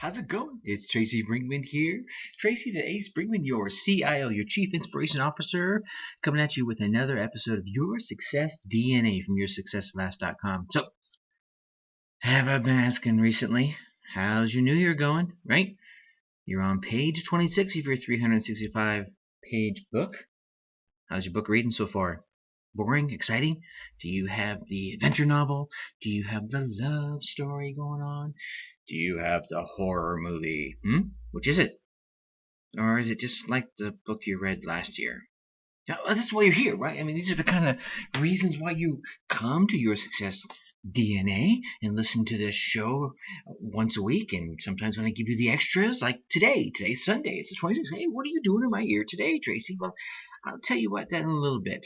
How's it going? It's Tracy Brinkmann here. Tracy the Ace Brinkmann, your CIO, your Chief Inspiration Officer, coming at you with another episode of Your Success DNA from YourSuccessLast.com. So, have I been asking recently, how's your new year going, right? You're on page 26 of your 365-page book. How's your book reading so far? Boring? Exciting? Do you have the adventure novel? Do you have the love story going on? Do you have the horror movie? Which is it? Or is it just like the book you read last year? Now, that's why you're here, right? I mean, these are the kind of reasons why you come to Your Success DNA and listen to this show once a week. And sometimes when I give you the extras, like today. Today's Sunday. It's the 26th. Hey, what are you doing in my ear today, Tracy? Well, I'll tell you what that in a little bit.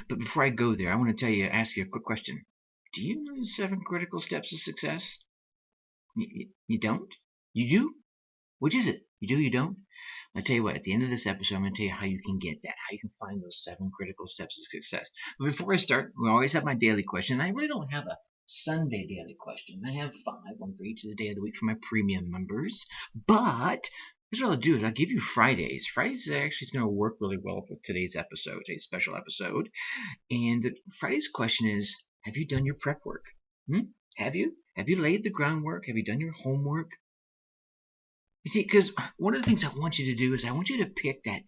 But before I go there, I want to ask you a quick question. Do you know the 7 critical steps of success? You don't? You do? Which is it? You do, you don't? I'll tell you what, at the end of this episode, I'm going to tell you how you can get that, how you can find those 7 critical steps of success. But before I start, we always have my daily question. I really don't have a Sunday daily question. I have 5, one for each of the day of the week for my premium members. But here's what I'll do is I'll give you Fridays. Fridays actually is going to work really well for today's episode, today's special episode. And Friday's question is, have you done your prep work? Have you? Have you laid the groundwork? Have you done your homework? You see, because one of the things I want you to do is I want you to pick that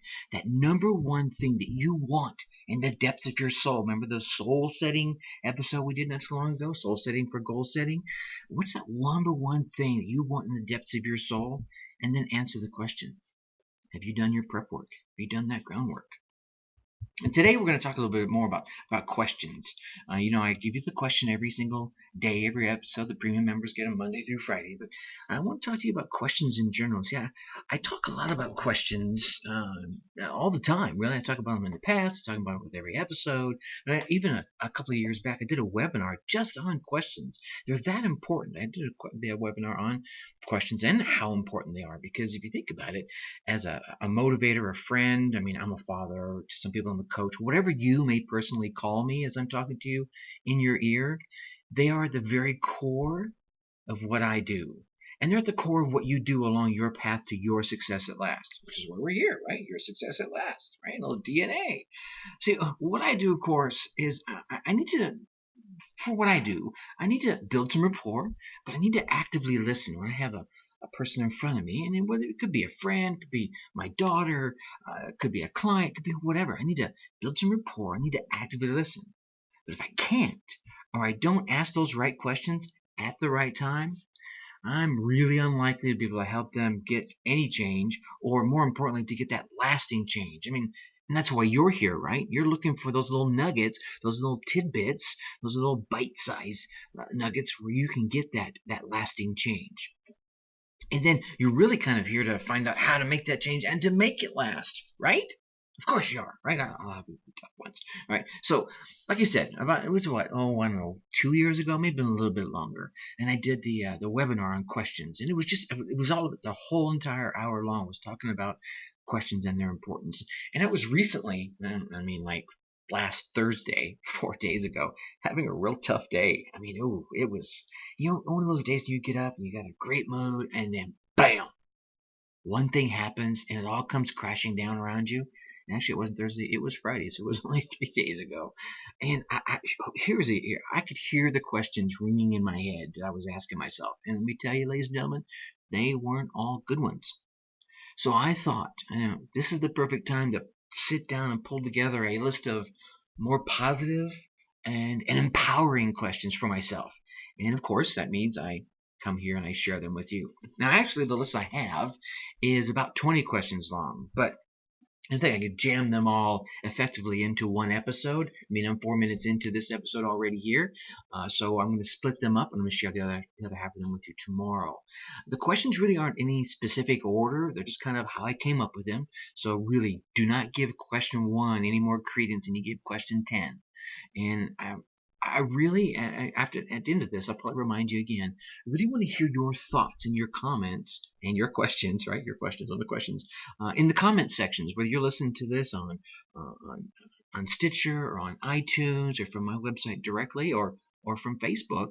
number one thing that you want in the depths of your soul. Remember the soul setting episode we did not too long ago? Soul setting for goal setting. What's that number one thing that you want in the depths of your soul? And then answer the question. Have you done your prep work? Have you done that groundwork? And today we're going to talk a little bit more about questions. I give you the question every single day, every episode. The premium members get them Monday through Friday. But I want to talk to you about questions in general. See, I talk a lot about questions all the time. Really, I talk about them in the past. I talk about them with every episode. Even a couple of years back, I did a webinar just on questions. They're that important. I did a webinar on questions and how important they are. Because if you think about it, as a motivator, a friend, I'm a father to some people, I'm a coach, whatever you may personally call me as I'm talking to you in your ear, they are the very core of what I do. And they're at the core of what you do along your path to your success at last, which is why we're here, right? Your success at last, right? A little DNA. See, what I do, of course, is I need to, for what I do, I need to build some rapport, but I need to actively listen when I have a person in front of me, and then whether it could be a friend, could be my daughter, it could be a client, could be whatever. I need to build some rapport. I need to actively listen. But if I can't, or I don't ask those right questions at the right time, I'm really unlikely to be able to help them get any change, or more importantly, to get that lasting change. And that's why you're here, right? You're looking for those little nuggets, those little tidbits, those little bite-sized nuggets where you can get that lasting change. And then you're really kind of here to find out how to make that change and to make it last, right? Of course you are, right? I'll have the tough ones. All right. So, like you said, I don't know, 2 years ago, maybe a little bit longer. And I did the webinar on questions. And it was all of it, the whole entire hour long was talking about questions and their importance. And it was recently, like last Thursday, 4 days ago, having a real tough day. It was, one of those days you get up and you got a great mood, and then bam, one thing happens and it all comes crashing down around you. And actually, it wasn't Thursday, it was Friday, so it was only 3 days ago. And I could hear the questions ringing in my head that I was asking myself. And let me tell you, ladies and gentlemen, they weren't all good ones. So I thought, this is the perfect time to sit down and pull together a list of more positive and empowering questions for myself. And of course, that means I come here and I share them with you. Now, actually, the list I have is about 20 questions long, but I think I could jam them all effectively into one episode. I'm 4 minutes into this episode already here, so I'm going to split them up and I'm going to share the other half of them with you tomorrow. The questions really aren't in any specific order. They're just kind of how I came up with them. So really, do not give question 1 any more credence than you give question 10. And I really, at the end of this, I'll probably remind you again, I really want to hear your thoughts and your comments and your questions, right? Your questions on the questions in the comment sections, whether you're listening to this on Stitcher or on iTunes or from my website directly, or or from Facebook,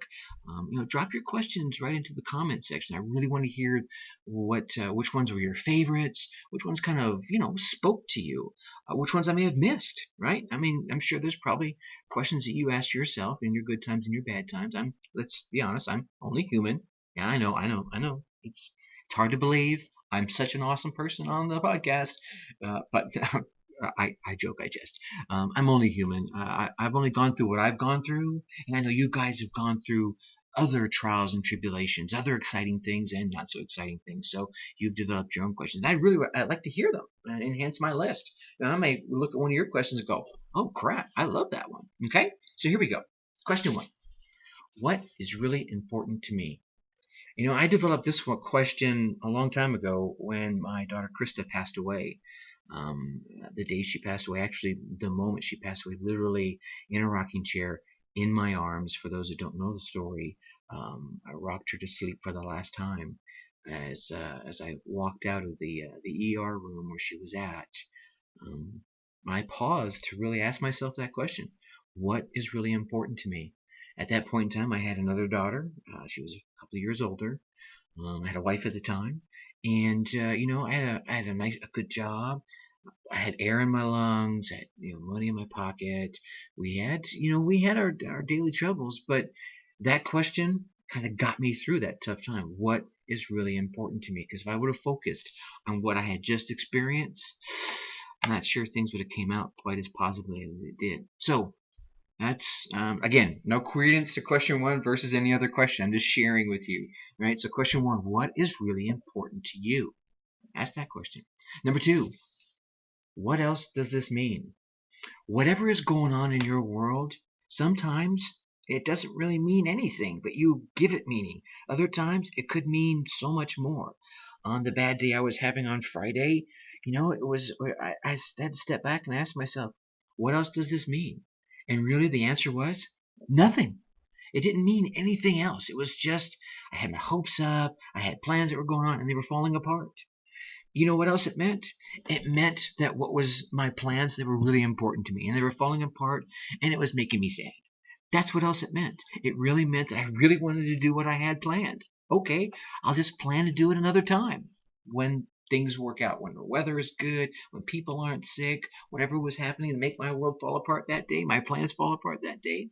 drop your questions right into the comment section. I really want to hear which ones were your favorites, which ones kind of, spoke to you, which ones I may have missed, right? I mean, I'm sure there's probably questions that you asked yourself in your good times and your bad times. Let's be honest, I'm only human. Yeah, I know. It's hard to believe. I'm such an awesome person on the podcast, but I joke, I jest. I'm only human. I've only gone through what I've gone through, and I know you guys have gone through other trials and tribulations, other exciting things and not so exciting things. So you've developed your own questions. I'd like to hear them and enhance my list. I may look at one of your questions and go, oh crap, I love that one. Okay, so here we go. Question 1. What is really important to me? I developed this question a long time ago when my daughter Krista passed away. The day she passed away, actually the moment she passed away, literally in a rocking chair in my arms. For those that don't know the story, I rocked her to sleep for the last time as I walked out of the ER room where she was at. I paused to really ask myself that question: what is really important to me? At that point in time, I had another daughter. She was a couple of years older. I had a wife at the time, and I had a good job. I had air in my lungs. I had money in my pocket. We had our daily troubles, but that question kind of got me through that tough time. What is really important to me? Because if I would have focused on what I had just experienced, I'm not sure things would have came out quite as positively as it did. So that's, again, no credence to question 1 versus any other question. I'm just sharing with you, right? So question 1, what is really important to you? Ask that question. Number 2, what else does this mean? Whatever is going on in your world, sometimes it doesn't really mean anything, but you give it meaning. Other times it could mean so much more. On the bad day I was having on Friday, I had to step back and ask myself, what else does this mean? And really the answer was nothing. It didn't mean anything else. It was just I had my hopes up, I had plans that were going on, and they were falling apart. You know what else it meant? It meant that what was my plans, they were really important to me, and they were falling apart, and it was making me sad. That's what else it meant. It really meant that I really wanted to do what I had planned. Okay, I'll just plan to do it another time when things work out, when the weather is good, when people aren't sick, whatever was happening to make my world fall apart that day, my plans fall apart that day,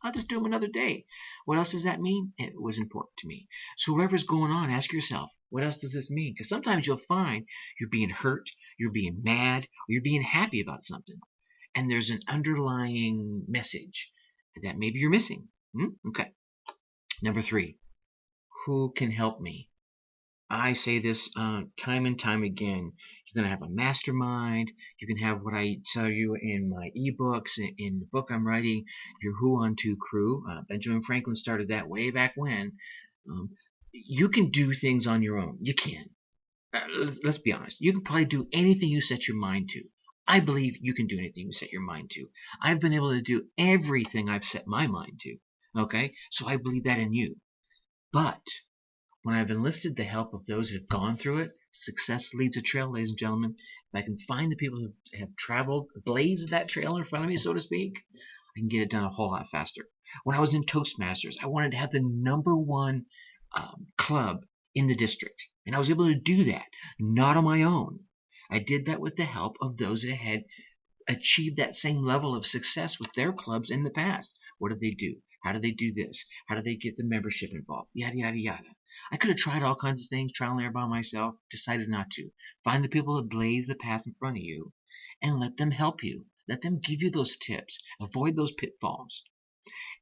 I'll just do them another day. What else does that mean? It was important to me. So whatever's going on, ask yourself, what else does this mean? Because sometimes you'll find you're being hurt, you're being mad, or you're being happy about something. And there's an underlying message that maybe you're missing. Okay. Number 3, who can help me? I say this time and time again. You're going to have a mastermind. You can have what I tell you in my ebooks, in the book I'm writing, your Who Unto crew. Benjamin Franklin started that way back when. You can do things on your own. You can. Let's be honest. You can probably do anything you set your mind to. I believe you can do anything you set your mind to. I've been able to do everything I've set my mind to. Okay? So I believe that in you. But when I've enlisted the help of those who have gone through it, success leaves a trail, ladies and gentlemen. If I can find the people who have traveled, blazed that trail in front of me, so to speak, I can get it done a whole lot faster. When I was in Toastmasters, I wanted to have the number 1 club in the district. And I was able to do that, not on my own. I did that with the help of those that had achieved that same level of success with their clubs in the past. What did they do? How did they do this? How did they get the membership involved? Yada, yada, yada. I could have tried all kinds of things, trial and error by myself, decided not to. Find the people that blaze the path in front of you and let them help you. Let them give you those tips. Avoid those pitfalls.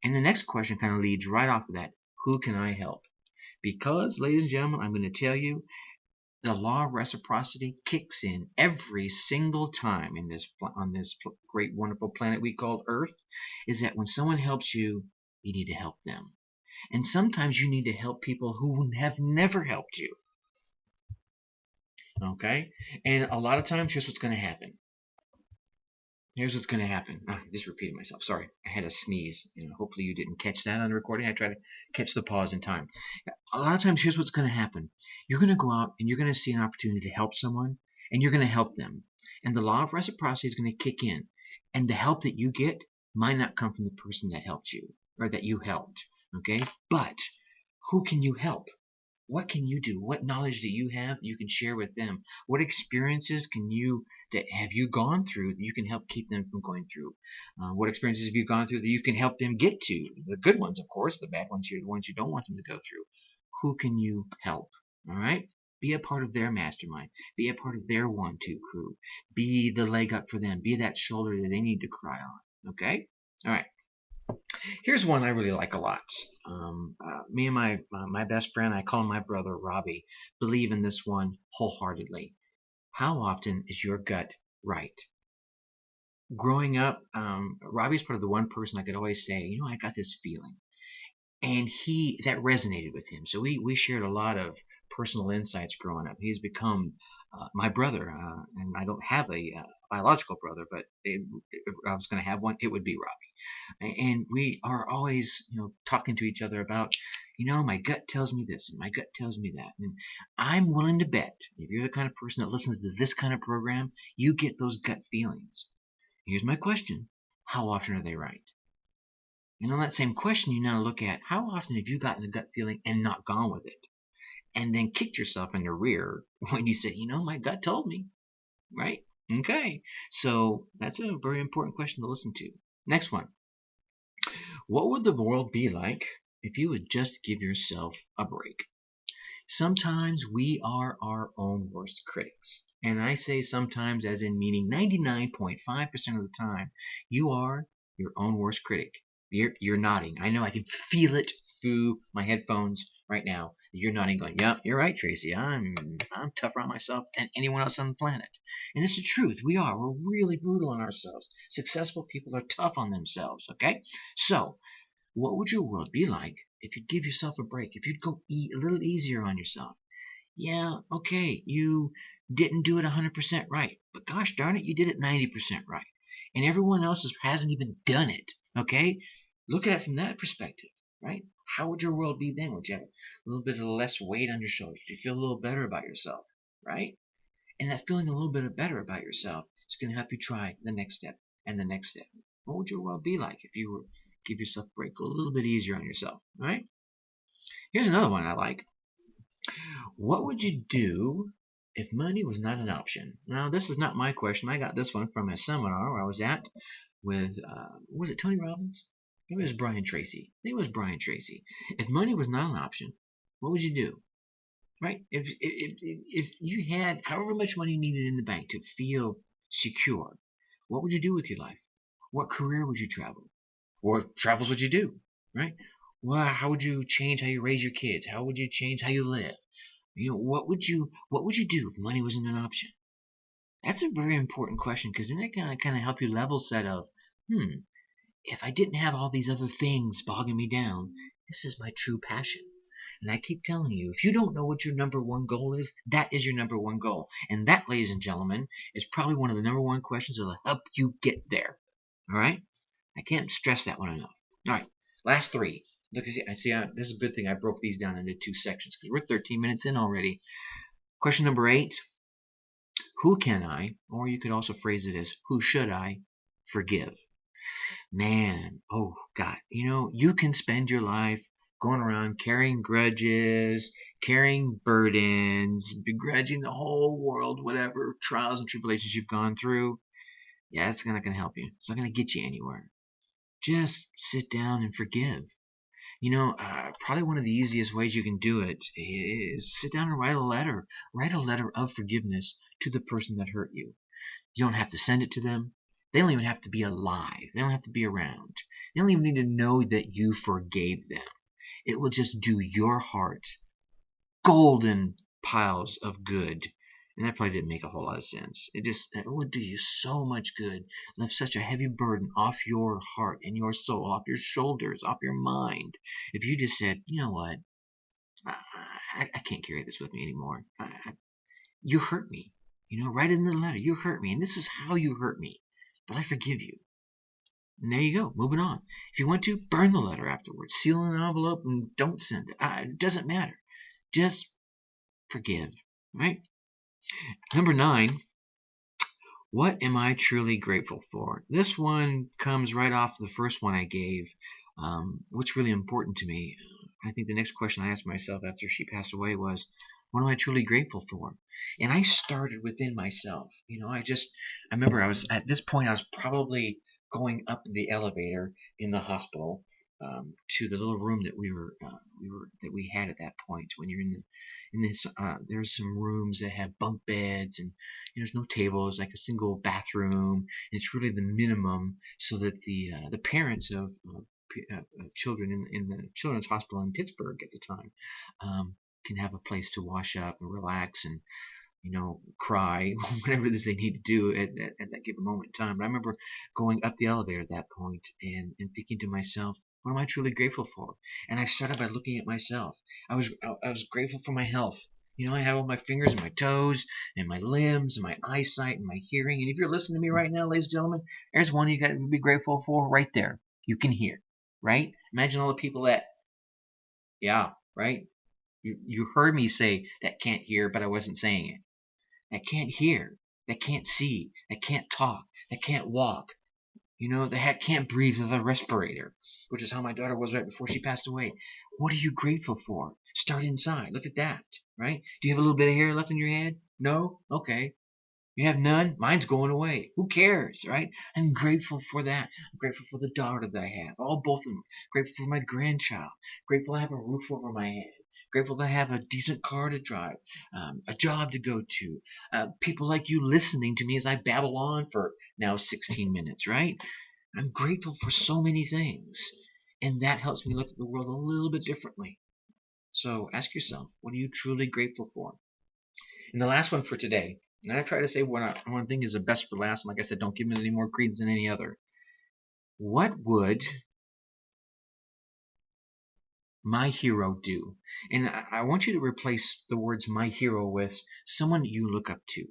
And the next question kind of leads right off of that. Who can I help? Because, ladies and gentlemen, I'm going to tell you, the law of reciprocity kicks in every single time on this great, wonderful planet we call Earth, is that when someone helps you, you need to help them. And sometimes you need to help people who have never helped you. Okay? And a lot of times, here's what's going to happen. I just repeated myself. Sorry. I had a sneeze. Hopefully you didn't catch that on the recording. I try to catch the pause in time. A lot of times, here's what's going to happen. You're going to go out and you're going to see an opportunity to help someone, and you're going to help them. And the law of reciprocity is going to kick in. And the help that you get might not come from the person that helped you. or that you helped. Okay? But who can you help? What can you do? What knowledge that you have that you can share with them? What experiences that have you gone through that you can help keep them from going through? What experiences have you gone through that you can help them get to? The good ones, of course. The bad ones, the ones you don't want them to go through. Who can you help? All right? Be a part of their mastermind. Be a part of their 1-2 crew. Be the leg up for them. Be that shoulder that they need to cry on. Okay? All right. Here's one I really like a lot. Me and my best friend, I call him my brother, Robbie, believe in this one wholeheartedly. How often is your gut right? Growing up, Robbie's part of the one person I could always say, I got this feeling. And that resonated with him. So we shared a lot of personal insights growing up. He's become my brother, and I don't have a biological brother, but if I was going to have one, it would be Robbie. And we are always, talking to each other about, my gut tells me this, and my gut tells me that. And I'm willing to bet, if you're the kind of person that listens to this kind of program, you get those gut feelings. Here's my question: how often are they right? And on that same question, you now look at how often have you gotten a gut feeling and not gone with it, and then kicked yourself in the rear when you said, my gut told me, right? Okay, so that's a very important question to listen to. Next one. What would the world be like if you would just give yourself a break? Sometimes we are our own worst critics. And I say sometimes as in meaning 99.5% of the time, you are your own worst critic. You're nodding. I know I can feel it through my headphones right now. You're nodding, going, "Yep, you're right, Tracy. I'm tougher on myself than anyone else on the planet." And it's the truth. We are. We're really brutal on ourselves. Successful people are tough on themselves. Okay? So, what would your world be like if you'd give yourself a break? If you'd go a little easier on yourself? Yeah, okay, you didn't do it 100% right, but gosh darn it, you did it 90% right. And everyone else hasn't even done it. Okay? Look at it from that perspective, right? How would your world be then? Would you have a little bit of less weight on your shoulders? Do you feel a little better about yourself, right? And that feeling a little bit better about yourself is going to help you try the next step and the next step. What would your world be like if you were give yourself a break, go a little bit easier on yourself, all right? Here's another one I like. What would you do if money was not an option? Now, this is not my question. I got this one from a seminar where I was at with, was it Tony Robbins? Maybe it was Brian Tracy. I think it was Brian Tracy. If money was not an option, what would you do? Right? If you had however much money you needed in the bank to feel secure, what would you do with your life? What career would you travel? What travels would you do? Right? Well, how would you change how you raise your kids? How would you change how you live? What would you do if money wasn't an option? That's a very important question, because then it kind of help you level set of, if I didn't have all these other things bogging me down, this is my true passion. And I keep telling you, if you don't know what your number one goal is, that is your number one goal. And that, ladies and gentlemen, is probably one of the number one questions that will help you get there. All right? I can't stress that one enough. All right, last three. Look, this is a good thing I broke these down into two sections, because we're 13 minutes in already. Question number 8. Who can I, or you could also phrase it as, who should I forgive? Man, oh God, you can spend your life going around carrying grudges, carrying burdens, begrudging the whole world, whatever trials and tribulations you've gone through. Yeah, that's not going to help you. It's not going to get you anywhere. Just sit down and forgive. Probably one of the easiest ways you can do it is sit down and write a letter. Write a letter of forgiveness to the person that hurt you. You don't have to send it to them. They don't even have to be alive. They don't have to be around. They don't even need to know that you forgave them. It will just do your heart golden piles of good. And that probably didn't make a whole lot of sense. It would do you so much good. Lift such a heavy burden off your heart and your soul, off your shoulders, off your mind. If you just said, you know what, I can't carry this with me anymore. You hurt me. Write it in the letter. You hurt me, and this is how you hurt me. But I forgive you. And there you go, moving on. If you want to, burn the letter afterwards. Seal in an envelope and don't send it. It doesn't matter. Just forgive, right? Number 9, what am I truly grateful for? This one comes right off the first one I gave. What's really important to me? I think the next question I asked myself after she passed away was, what am I truly grateful for? And I started within myself. I remember at this point, I was probably going up the elevator in the hospital to the little room that that we had at that point. When you're in this, there's some rooms that have bunk beds, and there's no tables, like a single bathroom. It's really the minimum so that the parents of children in the children's hospital in Pittsburgh at the time can have a place to wash up and relax and cry, whatever it is they need to do at that given moment in time. But I remember going up the elevator at that point and thinking to myself, what am I truly grateful for? And I started by looking at myself. I was grateful for my health. I have all my fingers and my toes and my limbs and my eyesight and my hearing. And if you're listening to me right now, ladies and gentlemen, there's one you got to be grateful for right there. You can hear, right? Imagine all the people yeah, right? You heard me say that can't hear, but I wasn't saying it. That can't hear, that can't see, that can't talk, that can't walk, that can't breathe with a respirator, which is how my daughter was right before she passed away. What are you grateful for? Start inside. Look at that, right? Do you have a little bit of hair left in your head? No? Okay. You have none? Mine's going away. Who cares, right? I'm grateful for that. I'm grateful for the daughter that I have. Both of them. Grateful for my grandchild. Grateful I have a roof over my head. Grateful to have a decent car to drive, a job to go to, people like you listening to me as I babble on for now 16 minutes, right? I'm grateful for so many things, and that helps me look at the world a little bit differently. So ask yourself, what are you truly grateful for? And the last one for today, and I try to say one thing is the best for last, and like I said, don't give me any more credence than any other. What would my hero do? And I want you to replace the words my hero with someone that you look up to.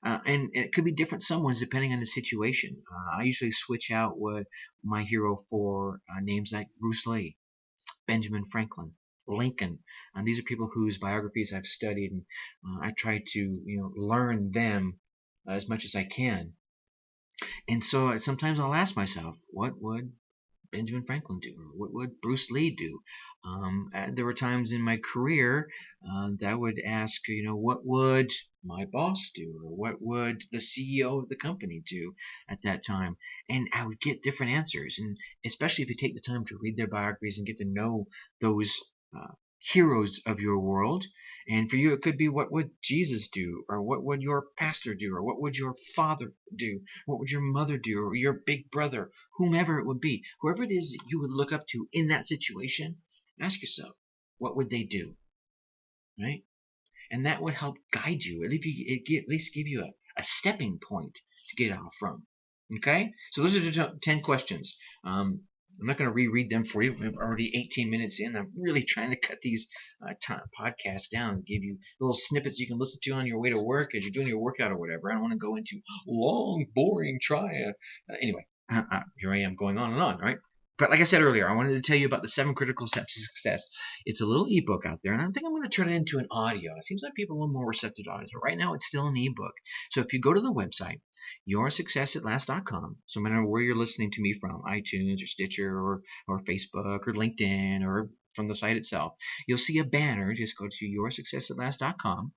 And it could be different someones depending on the situation. I usually switch out what my hero for names like Bruce Lee, Benjamin Franklin, Lincoln. And these are people whose biographies I've studied, and I try to learn them as much as I can. And so sometimes I'll ask myself, what would Benjamin Franklin do? Or what would Bruce Lee do? There were times in my career that I would ask, what would my boss do? Or what would the CEO of the company do at that time? And I would get different answers. And especially if you take the time to read their biographies and get to know those heroes of your world. And for you, it could be, what would Jesus do? Or what would your pastor do? Or what would your father do? What would your mother do? Or your big brother? Whomever it would be. Whoever it is that you would look up to in that situation, ask yourself, what would they do? Right? And that would help guide you. At least give you a stepping point to get out from. Okay? So those are the 10 questions. I'm not going to reread them for you. We're already 18 minutes in. I'm really trying to cut these podcasts down and give you little snippets you can listen to on your way to work as you're doing your workout or whatever. I don't want to go into long, boring anyway, here I am going on and on, right? But like I said earlier, I wanted to tell you about the 7 critical steps to success. It's a little ebook out there, and I think I'm going to turn it into an audio. It seems like people are a little more receptive to audio. So right now, it's still an ebook. So if you go to the website, yoursuccessatlast.com, so no matter where you're listening to me from, iTunes or Stitcher or Facebook or LinkedIn or from the site itself, you'll see a banner. Just go to yoursuccessatlast.com.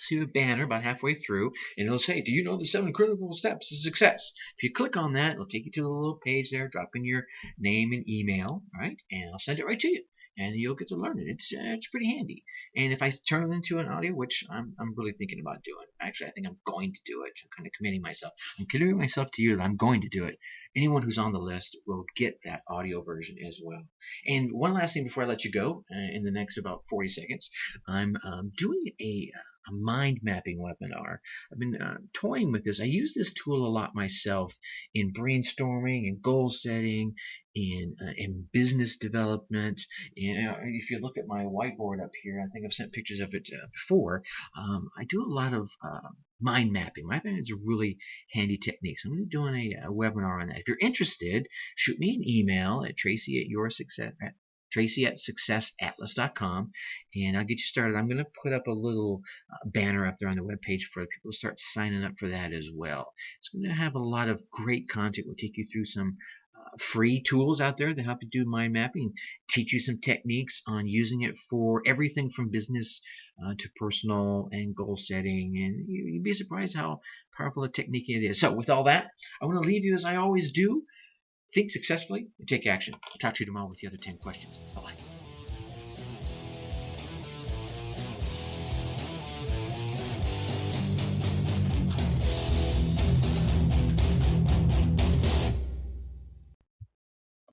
See a banner about halfway through, and it'll say, do you know the 7 critical steps to success? If you click on that, it'll take you to the little page there. Drop in your name and email, right? And I'll send it right to you, and you'll get to learn it. It's pretty handy. And if I turn it into an audio, which I'm really thinking about doing, actually I think I'm going to do it. I'm kind of committing myself. I'm committing myself to you that I'm going to do it. Anyone who's on the list will get that audio version as well. And one last thing before I let you go, in the next about 40 seconds, I'm doing a mind mapping webinar. I've been toying with this. I use this tool a lot myself in brainstorming and goal setting, in business development. And if you look at my whiteboard up here, I think I've sent pictures of it before. I do a lot of mind mapping. Mind mapping is a really handy technique. So I'm going to be doing a webinar on that. If you're interested, shoot me an email at Tracy at successatlas.com, and I'll get you started. I'm going to put up a little banner up there on the webpage for people to start signing up for that as well. It's going to have a lot of great content. We'll take you through some free tools out there that help you do mind mapping, teach you some techniques on using it for everything from business to personal and goal setting. And you'd be surprised how powerful a technique it is. So with all that, I want to leave you as I always do. Think successfully and take action. I'll talk to you tomorrow with the other 10 questions. Bye-bye.